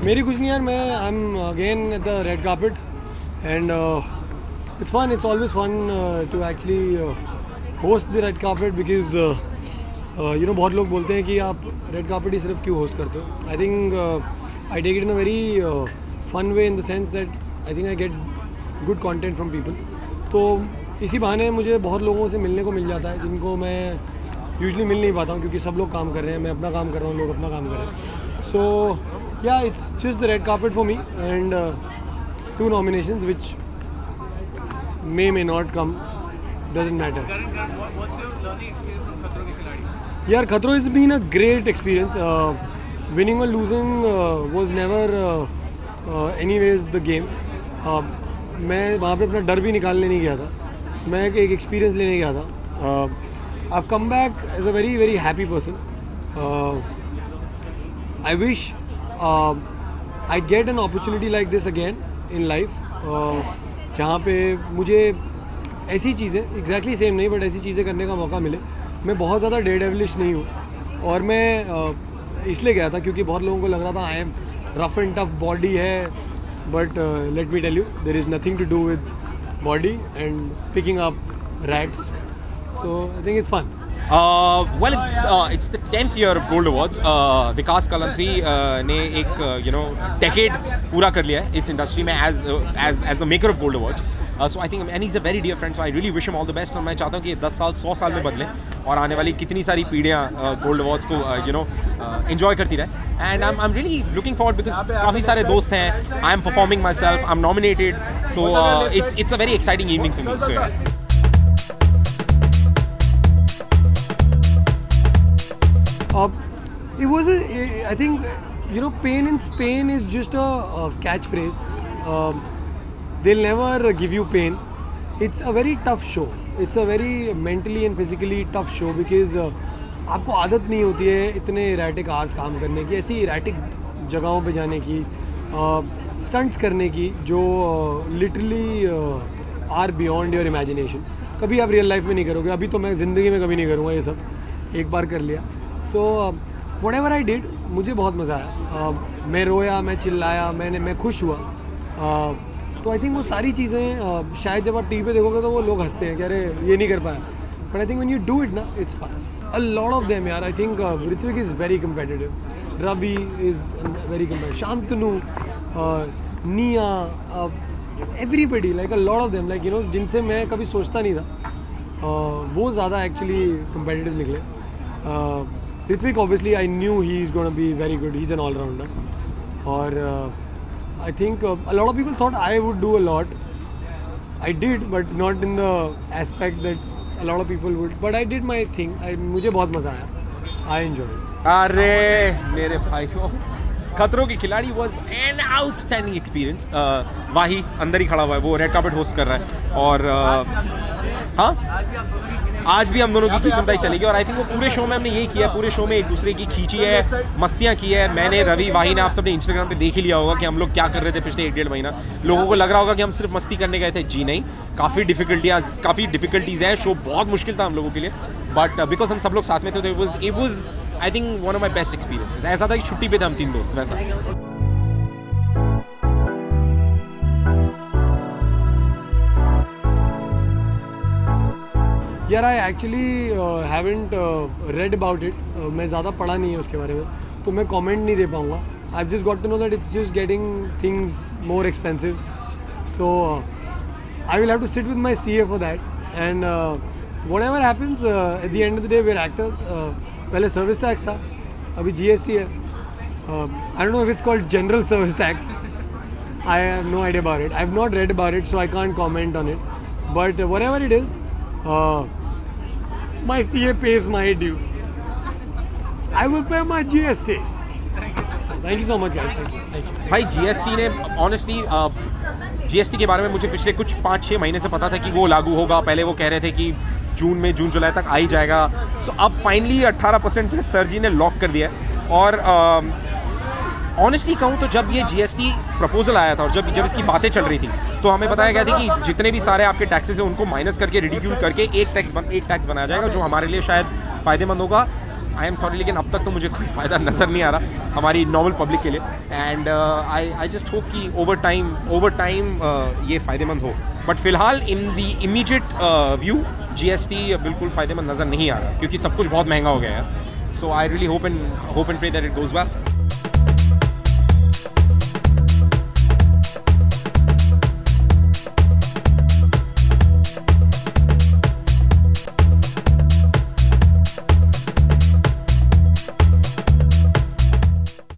मेरी कुछ नहीं यार, मैं I am again at the red carpet and it's fun, it's always fun to actually host the red carpet because you know बहुत लोग बोलते हैं कि आप रेड कार्पेट ही सिर्फ क्यों होस्ट करते हो. I think I take it in a very fun way in the sense that I think I get good content from people. तो इसी बहाने मुझे बहुत लोगों से मिलने को मिल जाता है जिनको मैं यूजुअली मिल नहीं पाता हूँ, क्योंकि सब लोग काम कर रहे हैं, मैं अपना काम कर रहा हूँ, लोग अपना काम कर रहे हैं. सो या it's just the red carpet for me and 2 nominations which may not come, doesn't matter. What's your learning experience from Khatro Ke Khiladi? Yeah, Khatro has been a great experience. Winning or losing was never anyways the game. मैं वहाँ पे अपना डर भी निकालने नहीं गया था, मैं एक एक्सपीरियंस लेने गया था. I've come back as a very very happy person. I wish I get an opportunity like this again in life, जहाँ पे मुझे ऐसी चीज़ें एग्जैक्टली सेम नहीं बट ऐसी चीज़ें करने का मौका मिले. मैं बहुत ज़्यादा डे डेविलिश नहीं हूँ और मैं इसलिए गया था क्योंकि बहुत लोगों को लग रहा था I am rough and tough body है, but let me tell you there is nothing to do with body and picking up rats. So I think it's fun. It's the 10th year of Gold Awards. Vikas Kalantri ने एक decade पूरा कर लिया है इस industry में as the maker of Gold Awards. So I think and he's a very dear friend, so I really wish him all the best. और मैं चाहता हूँ कि 10 साल 100 साल में बदलें और आने वाली कितनी सारी पीढ़ियाँ Gold Awards को enjoy करती रहे. And I'm really looking forward because काफ़ी सारे दोस्त हैं. I am performing myself. I'm nominated. तो it's a very exciting evening for me. So yeah. It was I think pain in Spain is just a catchphrase. They'll never give you pain. It's a very tough show. It's a very mentally and physically tough show because आपको आदत नहीं होती है इतने erratic hours काम करने की, ऐसी erratic जगहों पे जाने की, स्टंट्स करने की जो literally are beyond your imagination. कभी आप रियल लाइफ में नहीं करोगे. अभी तो मैं ज़िंदगी में कभी नहीं करूँगा ये सब, एक बार कर लिया. सो व्हाटएवर आई डिड मुझे बहुत मज़ा आया. मैं रोया, मैं चिल्लाया, मैं खुश हुआ. तो आई थिंक वो सारी चीज़ें शायद जब आप टीवी पे देखोगे तो वो लोग हंसते हैं कि अरे ये नहीं कर पाया, but I think when you do it ना it's fun. A lot of them यार. I think Ritvik is very competitive, Ravi is very competitive, Shantanu, Nia, everybody, like a lot of them, like जिनसे मैं कभी सोचता नहीं था वो ज़्यादा एक्चुअली कम्पिटिटिव निकले. Ritwik obviously I knew he is going to be very good. He's an all-rounder. और I think a lot of people thought I would do a lot. I did, but not in the aspect that a lot of people would. But I did my thing. मुझे बहुत मज़ा आया. I enjoyed it. अरे मेरे भाइयों, खतरों की खिलाड़ी was an outstanding experience. वाही अंदर ही खड़ा हुआ है, वो रेड कार्पेट होस्ट कर रहा है और हाँ आज भी हम दोनों की खींचमताई चलेगी. और आई थिंक वो पूरे शो में हमने यही किया, पूरे शो में एक दूसरे की खींची है, मस्तियाँ की है. मैंने, रवि, वाही ने, आप सबने इंस्टाग्राम पे देख ही लिया होगा कि हम लोग क्या कर रहे थे पिछले 1-1.5 महीना. लोगों को लग रहा होगा कि हम सिर्फ मस्ती करने गए थे. जी नहीं, काफ़ी डिफिकल्टीज़ हैं. शो बहुत मुश्किल था हम लोगों के लिए, बट बिकॉज हम सब लोग साथ में थे तो it was I think one of my best experiences. ऐसा था कि छुट्टी पे थे हम 3 दोस्त. वैसा यार I actually haven't red about it. मैं ज़्यादा पढ़ा नहीं है उसके बारे में, तो मैं कमेंट नहीं दे पाऊँगा. I just got to know that it's just getting things more expensive. So I will have to sit with my CA for that and whatever happens at the end of the day we are actors. पहले service tax था, अभी GST है. I don't know if it's called general service tax. I have no idea about it. I have not read about it, so I can't comment on it. But whatever it is, my CA pays my dues. I will pay my GST. So, thank you so much guys. Thank you. भाई GST ने honestly GST के बारे में मुझे पिछले कुछ 5-6 महीने से पता था कि वो लागू होगा. पहले वो कह रहे थे कि जून जुलाई तक आ ही जाएगा. सो अब फाइनली 18% पे सर जी ने लॉक कर दिया. और ऑनेस्टली कहूँ तो जब ये GST प्रपोजल आया था और जब इसकी बातें चल रही थी तो हमें बताया गया था कि जितने भी सारे आपके टैक्सेस हैं उनको माइनस करके रिड्यूस करके एक टैक्स बनाया जाएगा जो हमारे लिए शायद फ़ायदेमंद होगा. आई एम सॉरी, लेकिन अब तक तो मुझे कोई फ़ायदा नज़र नहीं आ रहा हमारी नॉर्मल पब्लिक के लिए. एंड आई जस्ट होप कि ओवर टाइम ये फ़ायदेमंद हो. बट फिलहाल इन दी इमीडिएट व्यू GST बिल्कुल फ़ायदेमंद नज़र नहीं आ रहा, क्योंकि सब कुछ बहुत महंगा हो गया है. So I really hope and pray that it goes well.